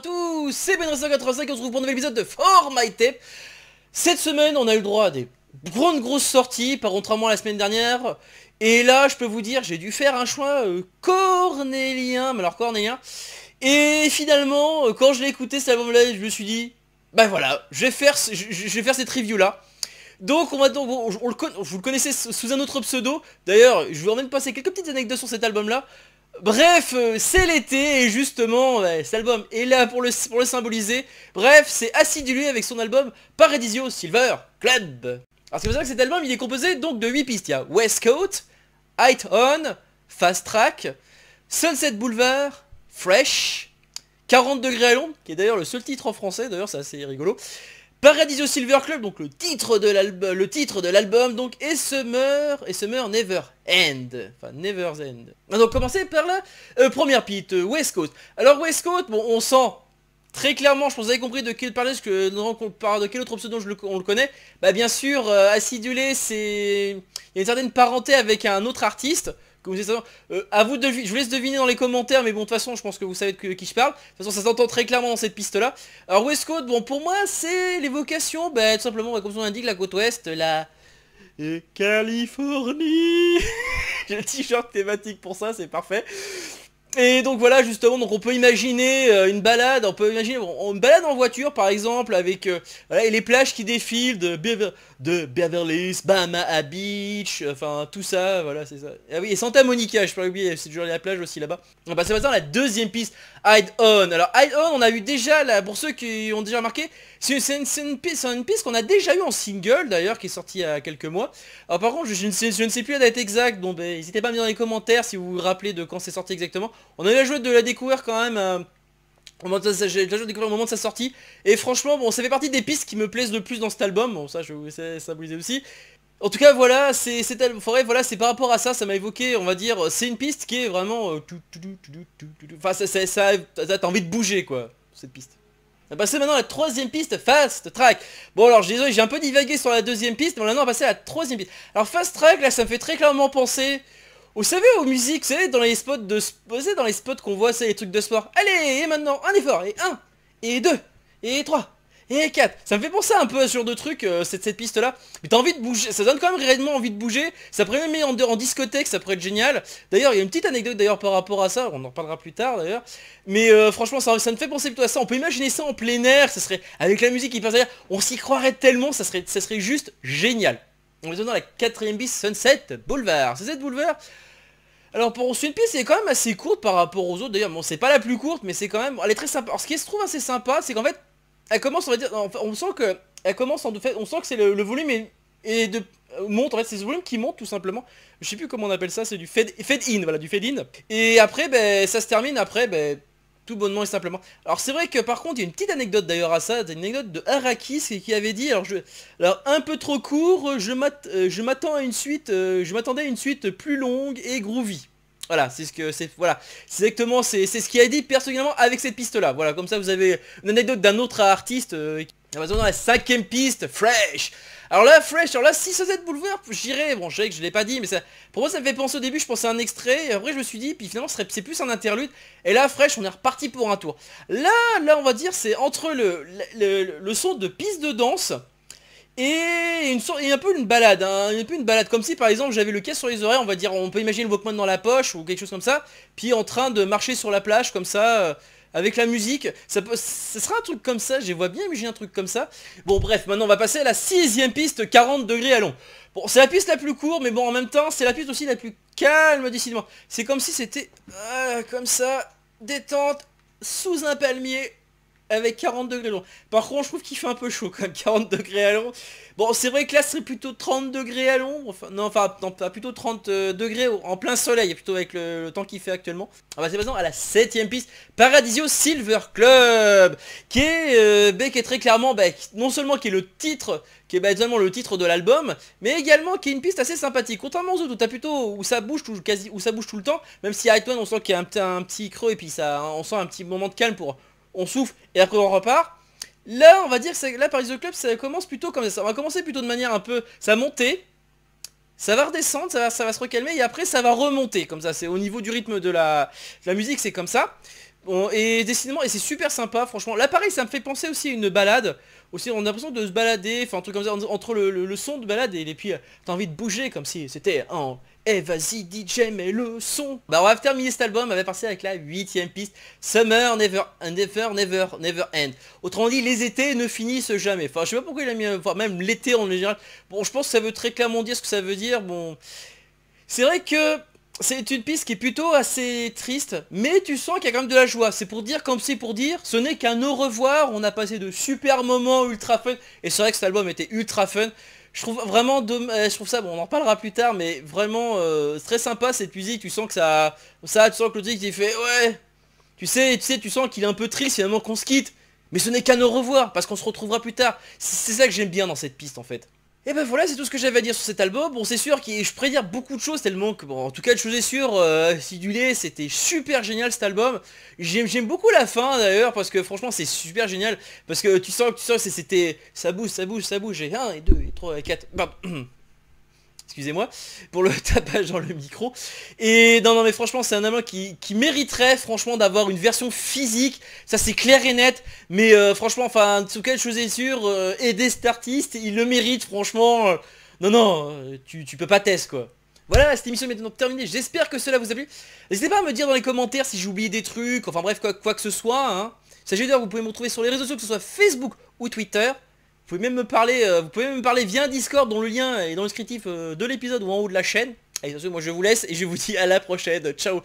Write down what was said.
tous, c'est Ben185 et on se retrouve pour un nouvel épisode de For My Tape. Cette semaine, on a eu le droit à des grosses sorties, contrairement à la semaine dernière. Et là, je peux vous dire, j'ai dû faire un choix cornélien, mais alors cornélien. Et finalement, quand je l'ai écouté cet album-là, je me suis dit, bah voilà, je vais faire cette review-là. Donc, vous le connaissez sous un autre pseudo. D'ailleurs, je vais vous même passer quelques petites anecdotes sur cet album-là. Bref, c'est l'été et justement, cet album est là pour le symboliser. Bref, c'est Acidulé avec son album Paradiso Silver Club. Alors c'est pour ça que cet album il est composé donc de 8 pistes. Il y a West Coast, Height On, Fast Track, Sunset Boulevard, Fresh, 40 degrés à l'ombre, qui est d'ailleurs le seul titre en français, d'ailleurs c'est assez rigolo. Paradiso Silver Club, donc le titre de l'album, donc et Summer Never End, enfin Never's End. Donc commencer par la première piste, West Coast. Alors West Coast, bon on sent très clairement, je pense que vous avez compris de quel de quel autre pseudo on le connaît. Bah bien sûr, Acidulé, il y a une certaine parenté avec un autre artiste. À vous je vous laisse deviner dans les commentaires, mais bon de toute façon je pense que vous savez de qui je parle. De toute façon ça s'entend très clairement dans cette piste là. Alors West Coast, bon pour moi c'est l'évocation, bah tout simplement comme son indique, la côte ouest, la Californie. J'ai le t-shirt thématique pour ça, c'est parfait. Et donc voilà justement, donc on peut imaginer une balade, une balade en voiture par exemple avec voilà, et les plages qui défilent de Beverly Hills, Bahama Beach, enfin tout ça, voilà c'est ça. Ah oui, et Santa Monica, je peux pas oublier, c'est toujours la plage aussi là-bas. On va passer maintenant à la deuxième piste, Hide On. Alors Hide On, on a eu déjà, là, pour ceux qui ont déjà remarqué, c'est une piste qu'on a déjà eu en single d'ailleurs, qui est sortie il y a quelques mois. Alors par contre, je ne sais plus la date exacte, donc ben, n'hésitez pas à me dire dans les commentaires si vous vous rappelez de quand c'est sorti exactement. On a eu la joie de la découvrir quand même, j'ai la joie de découvrir au moment de sa sortie. Et franchement, bon, ça fait partie des pistes qui me plaisent le plus dans cet album, bon ça je vous laisse ça vous aussi. En tout cas voilà, c'est voilà, c'est par rapport à ça, ça m'a évoqué, on va dire, c'est une piste qui est vraiment enfin t'as envie de bouger quoi, cette piste. On va passer maintenant à la troisième piste, Fast Track. Bon alors, désolé, j'ai un peu divagué sur la deuxième piste, mais maintenant on va passer à la troisième piste. Alors Fast Track, là ça me fait très clairement penser, vous savez, aux musiques, vous savez, dans les spots qu'on voit, c'est les trucs de sport. Allez, et maintenant, un effort, et 1, et 2, et 3, et 4. Ça me fait penser un peu à ce genre de truc, cette piste là. Mais t'as envie de bouger, ça donne quand même réellement envie de bouger. Ça pourrait même mettre en discothèque, ça pourrait être génial. D'ailleurs, il y a une petite anecdote d'ailleurs par rapport à ça, on en reparlera plus tard d'ailleurs. Mais franchement, ça me fait penser plutôt à ça. On peut imaginer ça en plein air, ça serait, avec la musique qui passe derrière, on s'y croirait tellement, ça serait juste génial. On est dans la quatrième piste, Sunset Boulevard. Sunset Boulevard, alors pour une piste, c'est quand même assez courte par rapport aux autres. D'ailleurs, bon, c'est pas la plus courte, mais c'est quand même, elle est très sympa. Alors ce qui se trouve assez sympa, c'est qu'en fait, elle commence, on va dire, on sent que elle commence en fait, on sent que c'est le volume monte. En fait, c'est ce volume qui monte tout simplement. Je sais plus comment on appelle ça, c'est du fade in, voilà, du fade in. Et après, ben, ça se termine après, ben, tout bonnement et simplement. Alors c'est vrai que par contre il y a une petite anecdote d'ailleurs à ça, une anecdote de Harakis qui avait dit, alors un peu trop court, je m'attendais à une suite plus longue et groovy. Voilà, voilà, c'est exactement, c'est ce qu'il a dit personnellement avec cette piste là. Voilà, comme ça vous avez une anecdote d'un autre artiste. On va dans la cinquième piste, Fresh. Alors là, si Sunset Boulevard, j'irais, bon, je sais que je l'ai pas dit, mais ça, pour moi ça me fait penser au début, je pensais à un extrait, et après je me suis dit, puis finalement c'est plus un interlude, et là, Fresh, on est reparti pour un tour. Là, on va dire, c'est entre le son de piste de danse, et un peu une balade, hein, un peu une balade, comme si par exemple j'avais le casque sur les oreilles, on va dire, on peut imaginer le Walkman dans la poche, ou quelque chose comme ça, puis en train de marcher sur la plage, comme ça, avec la musique, ce sera un truc comme ça, je vois bien imaginer un truc comme ça. Bon bref, maintenant on va passer à la sixième piste, 40 degrés à long. Bon, c'est la piste la plus courte, mais bon en même temps, c'est la piste aussi la plus calme décidément. C'est comme si c'était, comme ça, détente, sous un palmier, avec 40 degrés long. Par contre, je trouve qu'il fait un peu chaud quand même, 40 degrés à long. Bon, c'est vrai que là, ce serait plutôt 30 degrés à l'ombre. Enfin, plutôt 30 degrés en plein soleil, plutôt avec le temps qu'il fait actuellement. On va passer maintenant à la septième piste, Paradiso Silver Club, qui est très clairement, non seulement qui est le titre, qui est totalement le titre de l'album, mais également qui est une piste assez sympathique. Contrairement aux autres, où t'as plutôt, où ça bouge tout le temps, même si à High On, on sent qu'il y a un petit creux, et puis on sent un petit moment de calme pour... On souffle et après on repart. Là on va dire que là Paradiso Club ça commence plutôt comme ça. On va commencer plutôt de manière un peu, ça va monter, ça va redescendre, ça va se recalmer et après ça va remonter comme ça. C'est au niveau du rythme de la musique, c'est comme ça. Bon, et décidément, et c'est super sympa, franchement. Là, pareil, ça me fait penser aussi à une balade. Aussi, on a l'impression de se balader, enfin, un truc comme ça, entre le son de balade et puis t'as envie de bouger, comme si c'était un Eh vas-y DJ, mets le son. Bah, on va terminer cet album, on va passer avec la 8ème piste. Summer never, never, never, never end. Autrement dit, les étés ne finissent jamais. Enfin, je sais pas pourquoi il a mis, enfin, même l'été en général. Bon, je pense que ça veut très clairement dire ce que ça veut dire. Bon, c'est vrai que c'est une piste qui est plutôt assez triste, mais tu sens qu'il y a quand même de la joie. C'est pour dire, comme c'est pour dire, ce n'est qu'un au revoir. On a passé de super moments ultra fun. Et c'est vrai que cet album était ultra fun. Je trouve vraiment je trouve ça, bon, on en parlera plus tard, mais vraiment très sympa cette musique. Tu sens que tu sens que le truc il fait ouais. Tu sens qu'il est un peu triste finalement qu'on se quitte. Mais ce n'est qu'un au revoir, parce qu'on se retrouvera plus tard. C'est ça que j'aime bien dans cette piste en fait. Et ben voilà, c'est tout ce que j'avais à dire sur cet album. Bon, c'est sûr que je pourrais dire beaucoup de choses tellement que, bon, en tout cas, de choses est sûre, Acidulé, c'était super génial cet album. J'aime beaucoup la fin d'ailleurs, parce que franchement, c'est super génial. Parce que tu sens que c'était, ça bouge, ça bouge, ça bouge. Et 1, et 2, et 3, et 4. Pardon. Excusez-moi pour le tapage dans le micro. Et non, non, mais franchement, c'est un album qui mériterait franchement d'avoir une version physique. Ça, c'est clair et net. Mais franchement, enfin, en tout cas, chose est sûre, aider cet artiste, il le mérite, franchement. Non, non, tu peux pas tester, quoi. Voilà, cette émission est maintenant terminée. J'espère que cela vous a plu. N'hésitez pas à me dire dans les commentaires si j'ai oublié des trucs. Enfin bref, quoi que ce soit. Hein. Sachez d'ailleurs, vous pouvez me retrouver sur les réseaux sociaux, que ce soit Facebook ou Twitter. Vous pouvez même me parler via Discord dont le lien est dans le descriptif de l'épisode ou en haut de la chaîne. Allez, sur ce, moi je vous laisse et je vous dis à la prochaine. Ciao.